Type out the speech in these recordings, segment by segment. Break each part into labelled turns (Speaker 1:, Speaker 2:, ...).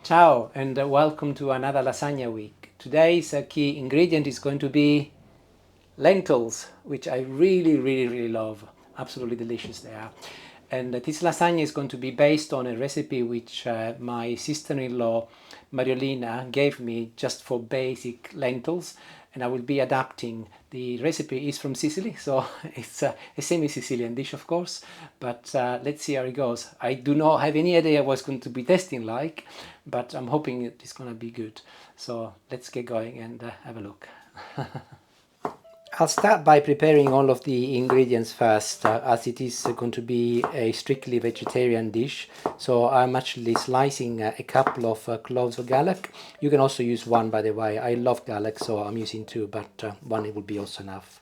Speaker 1: Ciao and welcome to another lasagna week. Today's key ingredient is going to be lentils, which I really love. Absolutely delicious they are. And this lasagna is going to be based on a recipe which my sister-in-law Mariolina gave me just for basic lentils, and I will be adapting. The recipe is from Sicily, so it's a semi-Sicilian dish, of course, but let's see how it goes. I do not have any idea what it's going to be tasting like, but I'm hoping it's going to be good. So let's get going and have a look. I'll start by preparing all of the ingredients first, as it is going to be a strictly vegetarian dish. So I'm actually slicing a couple of cloves of garlic. You can also use one, by the way. I love garlic, so I'm using two, but one it would be also enough.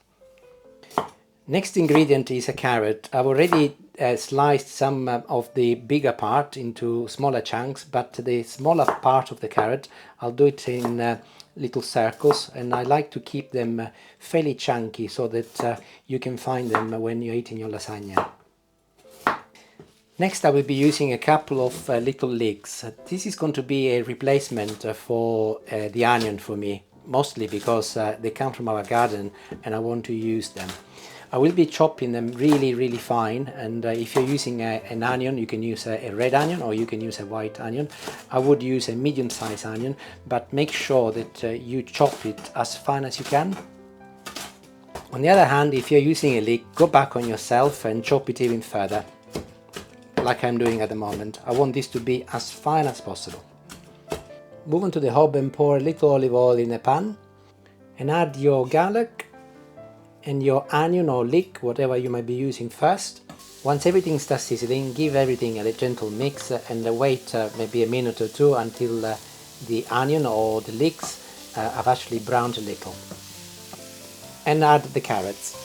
Speaker 1: Next ingredient is a carrot. I've already sliced some of the bigger part into smaller chunks, but the smaller part of the carrot, I'll do it in little circles, and I like to keep them fairly chunky so that you can find them when you're eating your lasagna. Next I will be using a couple of little leeks. This is going to be a replacement for the onion for me, mostly because they come from our garden and I want to use them. I will be chopping them really fine, and if you're using an onion, you can use a red onion or you can use a white onion. I would use a medium-sized onion, but make sure that you chop it as fine as you can. On the other hand, if you're using a leek, go back on yourself and chop it even further, like I'm doing at the moment. I want this to be as fine as possible. Move on to the hob and pour a little olive oil in a pan and add your garlic and your onion or leek, whatever you might be using first. Once everything starts sizzling, give everything a gentle mix and wait maybe a minute or two until the onion or the leeks have actually browned a little. And add the carrots.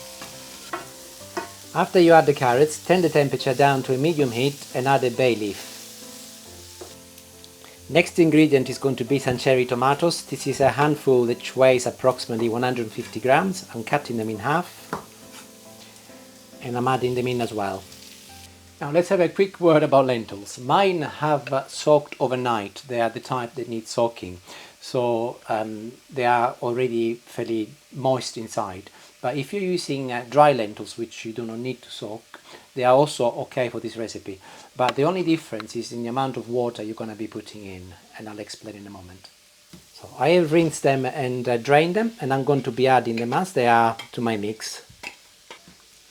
Speaker 1: After you add the carrots, turn the temperature down to a medium heat and add a bay leaf. Next ingredient is going to be some cherry tomatoes. This is a handful which weighs approximately 150 grams. I'm cutting them in half and I'm adding them in as well. Now let's have a quick word about lentils. Mine have soaked overnight. They are the type that need soaking. So they are already fairly moist inside. But if you're using dry lentils, which you do not need to soak, they are also okay for this recipe. But the only difference is in the amount of water you're going to be putting in, and I'll explain in a moment. So I have rinsed them and drained them, and I'm going to be adding them as they are to my mix.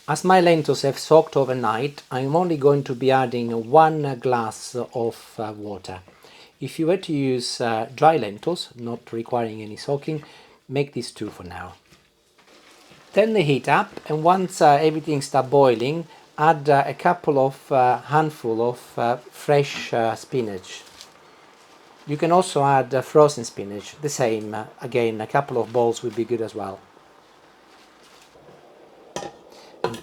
Speaker 1: As my lentils have soaked overnight, I'm only going to be adding 1 glass of water. If you were to use dry lentils, not requiring any soaking, make this 2 for now. Turn the heat up, and once everything starts boiling, add a couple of handful of fresh spinach. You can also add frozen spinach, the same. Again, a couple of bowls would be good as well.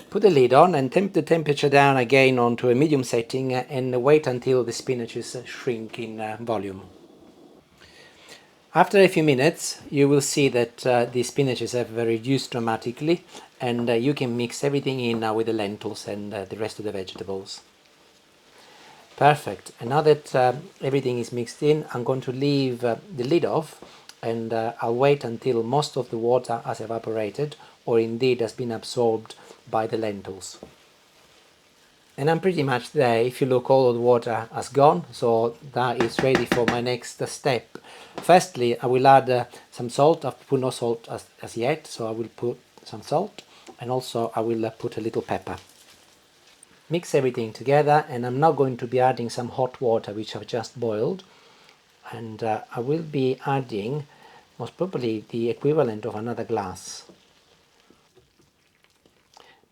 Speaker 1: Put the lid on and temp the temperature down again onto a medium setting and wait until the spinaches shrink in volume. After a few minutes, you will see that the spinaches have reduced dramatically, and you can mix everything in now with the lentils and the rest of the vegetables. Perfect. And now that everything is mixed in, I'm going to leave the lid off, and I'll wait until most of the water has evaporated or indeed has been absorbed by the lentils. And I'm pretty much there. If you look, all of the water has gone, so that is ready for my next step. Firstly, I will add some salt. I've put no salt as yet, so I will put some salt, and also I will put a little pepper. Mix everything together, and I'm now going to be adding some hot water which I've just boiled, and I will be adding most probably the equivalent of another glass,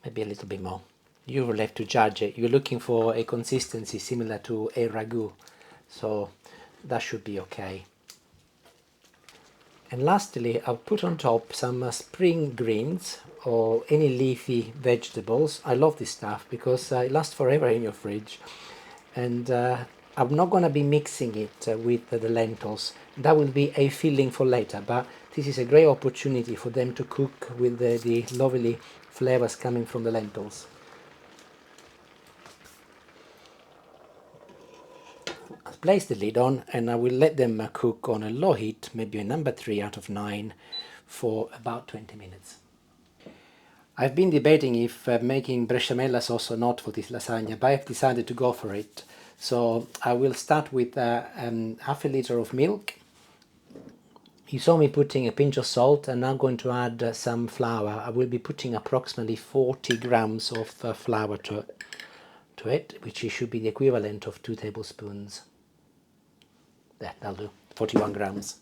Speaker 1: maybe a little bit more. You will have to judge it. You're looking for a consistency similar to a ragu, so that should be okay. And lastly, I'll put on top some spring greens or any leafy vegetables. I love this stuff because it lasts forever in your fridge. And I'm not going to be mixing it with the lentils. That will be a filling for later, but this is a great opportunity for them to cook with the lovely flavors coming from the lentils. place the lid on and I will let them cook on a low heat, maybe a number 3 out of 9, for about 20 minutes. I've been debating if making bechamel sauce or not for this lasagna, but I've decided to go for it. So I will start with half a liter of milk. You saw me putting a pinch of salt, and I'm going to add some flour. I will be putting approximately 40 grams of flour to it, which should be the equivalent of 2 tablespoons. There, that'll do, 41 grams.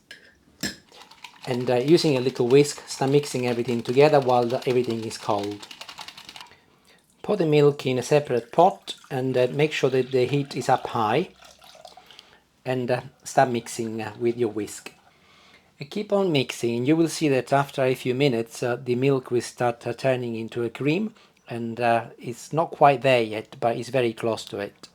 Speaker 1: And using a little whisk, start mixing everything together while everything is cold. Pour the milk in a separate pot and make sure that the heat is up high, and start mixing with your whisk. Keep on mixing. You will see that after a few minutes the milk will start turning into a cream, and it's not quite there yet, but it's very close to it.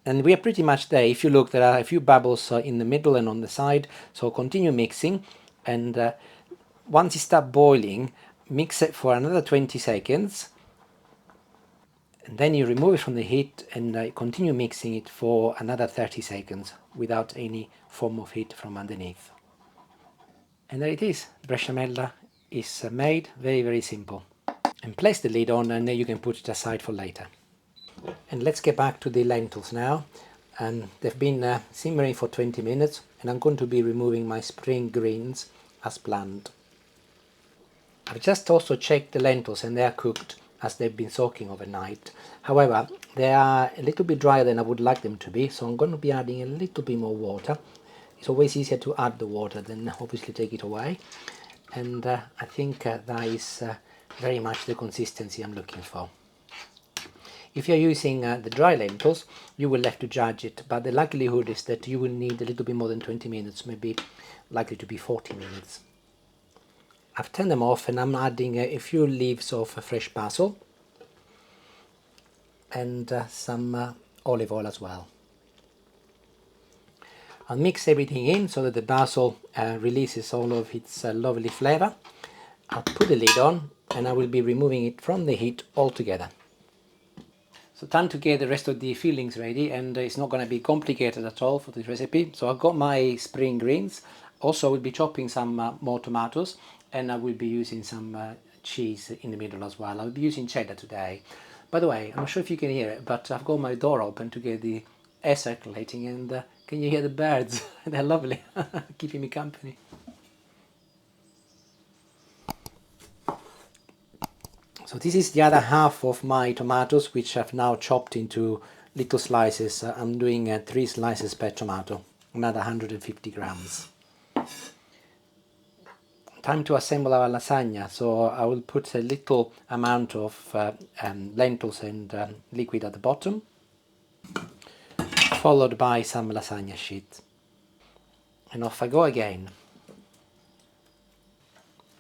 Speaker 1: And we are pretty much there. If you look, there are a few bubbles in the middle and on the side, so continue mixing, and once it starts boiling, mix it for another 20 seconds, and then you remove it from the heat and continue mixing it for another 30 seconds without any form of heat from underneath. And there it is. The bechamel is made. Very, very simple. And place the lid on, and then you can put it aside for later. And let's get back to the lentils now. And they've been simmering for 20 minutes, and I'm going to be removing my spring greens as planned. I've just also checked the lentils, and they are cooked as they've been soaking overnight. However, they are a little bit drier than I would like them to be, so I'm going to be adding a little bit more water. It's always easier to add the water than obviously take it away, and I think that is very much the consistency I'm looking for. If you're using the dry lentils, you will have to judge it, but the likelihood is that you will need a little bit more than 20 minutes, maybe likely to be 40 minutes. I've turned them off, and I'm adding a few leaves of fresh basil and some olive oil as well. I'll mix everything in so that the basil releases all of its lovely flavor. I'll put the lid on, and I will be removing it from the heat altogether. So time to get the rest of the fillings ready, and it's not going to be complicated at all for this recipe. So I've got my spring greens. Also, I will be chopping some more tomatoes, and I will be using some cheese in the middle as well. I'll be using cheddar today. By the way, I'm not sure if you can hear it, but I've got my door open to get the air circulating, and can you hear the birds? They're lovely, keeping me company. So this is the other half of my tomatoes, which I've now chopped into little slices. I'm doing 3 slices per tomato, another 150 grams. Time to assemble our lasagna, so I will put a little amount of lentils and liquid at the bottom, followed by some lasagna sheet. And off I go again.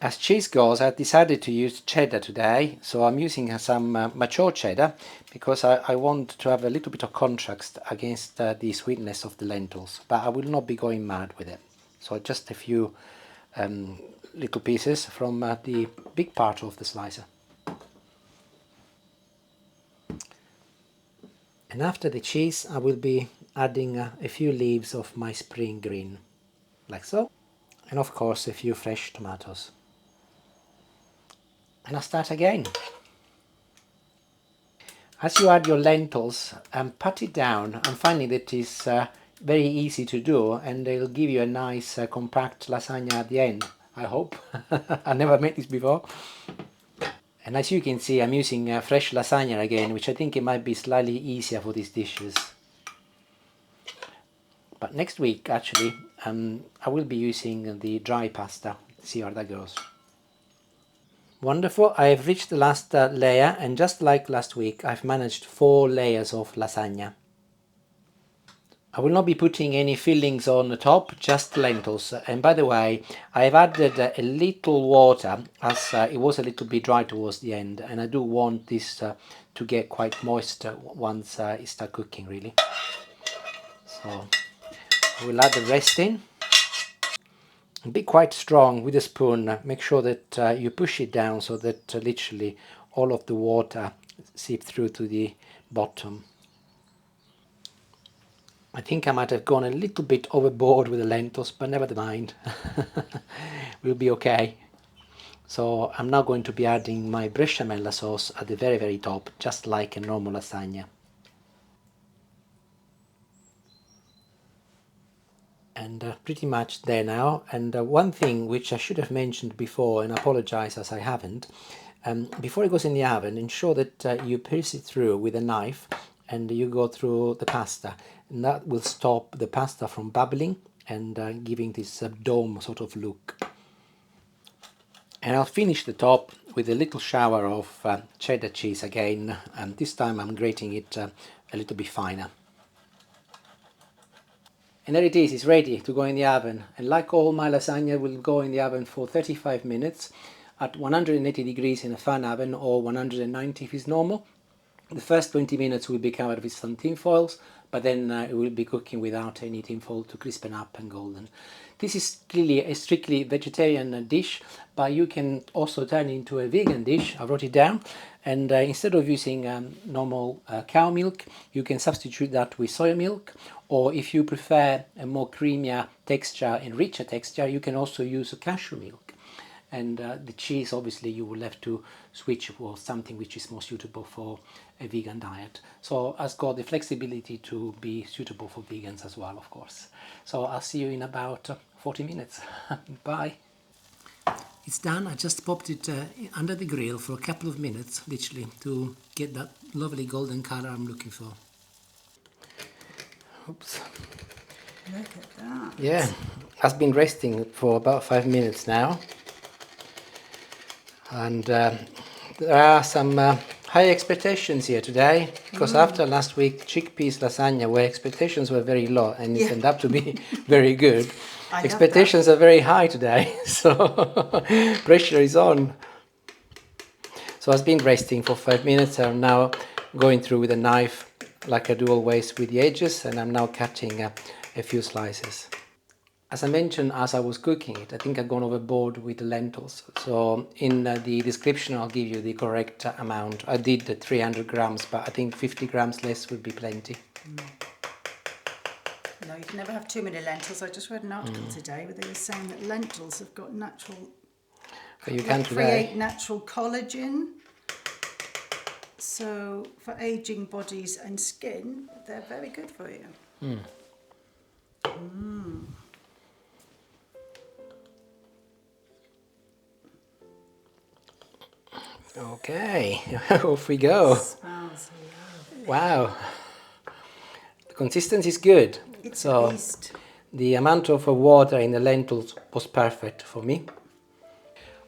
Speaker 1: As cheese goes, I decided to use cheddar today, so I'm using some mature cheddar because I want to have a little bit of contrast against the sweetness of the lentils, but I will not be going mad with it. So just a few little pieces from the big part of the slicer. And after the cheese, I will be adding a few leaves of my spring green, like so, and of course a few fresh tomatoes. And I'll start again. As you add your lentils, pat it down. I'm finding that it's very easy to do, and it'll give you a nice compact lasagna at the end, I hope. I've never made this before. And as you can see, I'm using fresh lasagna again, which I think it might be slightly easier for these dishes. But next week, actually, I will be using the dry pasta. See how that goes. Wonderful, I have reached the last layer, and just like last week, I've managed 4 layers of lasagna. I will not be putting any fillings on the top, just lentils. And by the way, I've added a little water as it was a little bit dry towards the end, and I do want this to get quite moist once it starts cooking, really. So we'll add the rest in. Be quite strong with a spoon. Make sure that you push it down so that literally all of the water seeps through to the bottom. I think I might have gone a little bit overboard with the lentils, but never mind. We'll be okay. So I'm now going to be adding my Béchamel sauce at the very, very top, just like a normal lasagna. And pretty much there now. And one thing which I should have mentioned before, and I apologize as I haven't, before it goes in the oven, ensure that you pierce it through with a knife and you go through the pasta, and that will stop the pasta from bubbling and giving this dome sort of look. And I'll finish the top with a little shower of cheddar cheese again, and this time I'm grating it a little bit finer. And there it is, it's ready to go in the oven. And like all my lasagna, will go in the oven for 35 minutes at 180 degrees in a fan oven, or 190 if it's normal. The first 20 minutes will be covered with some tin foils, but then it will be cooking without any tin foil to crispen up and golden. This is clearly a strictly vegetarian dish, but you can also turn it into a vegan dish. I wrote it down. And instead of using normal cow milk, you can substitute that with soy milk. Or if you prefer a more creamier texture and richer texture, you can also use cashew milk. And the cheese, obviously, you will have to switch for something which is more suitable for a vegan diet. So it's got the flexibility to be suitable for vegans as well, of course. So I'll see you in about 40 minutes. Bye. It's done. I just popped it under the grill for a couple of minutes, literally, to get that lovely golden color I'm looking for. Oops.
Speaker 2: Look at that.
Speaker 1: Yeah, has been resting for about 5 minutes now. And there are some high expectations here today, because after last week chickpeas lasagna, where expectations were very low and it turned up to be very good, expectations are very high today, so pressure is on. So I've been resting for 5 minutes. I'm now going through with a knife like I do always with the edges, and I'm now cutting a few slices. As I mentioned as I was cooking it, I think I've gone overboard with the lentils. So in the description I'll give you the correct amount. I did the 300 grams, but I think 50 grams less would be plenty.
Speaker 2: No, you can never have too many lentils. I just read an article today where they were saying that lentils have got natural...
Speaker 1: You can today.
Speaker 2: Create natural collagen. So for aging bodies and skin, they're very good for you.
Speaker 1: Okay, off we go.
Speaker 2: Smells lovely.
Speaker 1: Wow, the consistency is good.
Speaker 2: It's a beast.
Speaker 1: The amount of water in the lentils was perfect for me.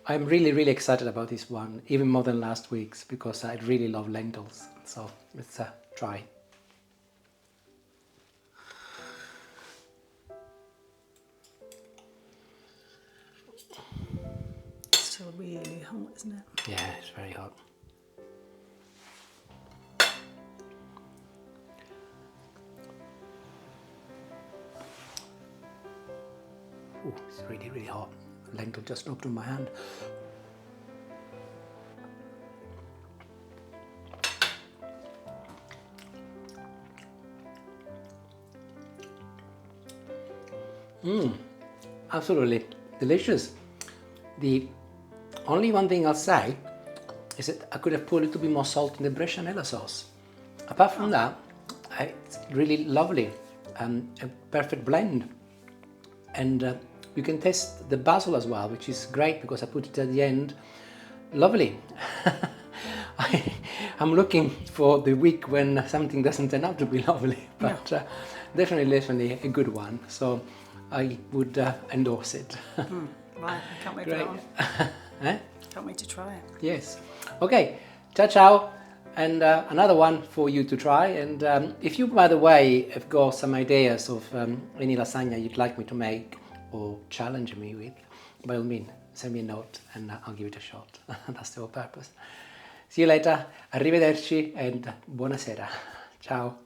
Speaker 1: I'm really excited about this one, even more than last week's, because I really love lentils. So let's try.
Speaker 2: It's still really hot, isn't it?
Speaker 1: Yeah, it's very hot. Ooh, it's really hot. Lentil just dropped on my hand. Absolutely delicious. The only one thing I'll say is that I could have put a little bit more salt in the Béchamel sauce. Apart from that, it's really lovely and a perfect blend. And you can taste the basil as well, which is great because I put it at the end. Lovely. I'm looking for the week when something doesn't turn out to be lovely, but definitely a good one. So I would endorse it.
Speaker 2: Right, I can't wait for that one. Can't wait to try it.
Speaker 1: Yes. Okay, ciao. And another one for you to try. And if you, by the way, have got some ideas of any lasagna you'd like me to make or challenge me with, by all means, send me a note and I'll give it a shot. That's the whole purpose. See you later. Arrivederci and buonasera. Ciao.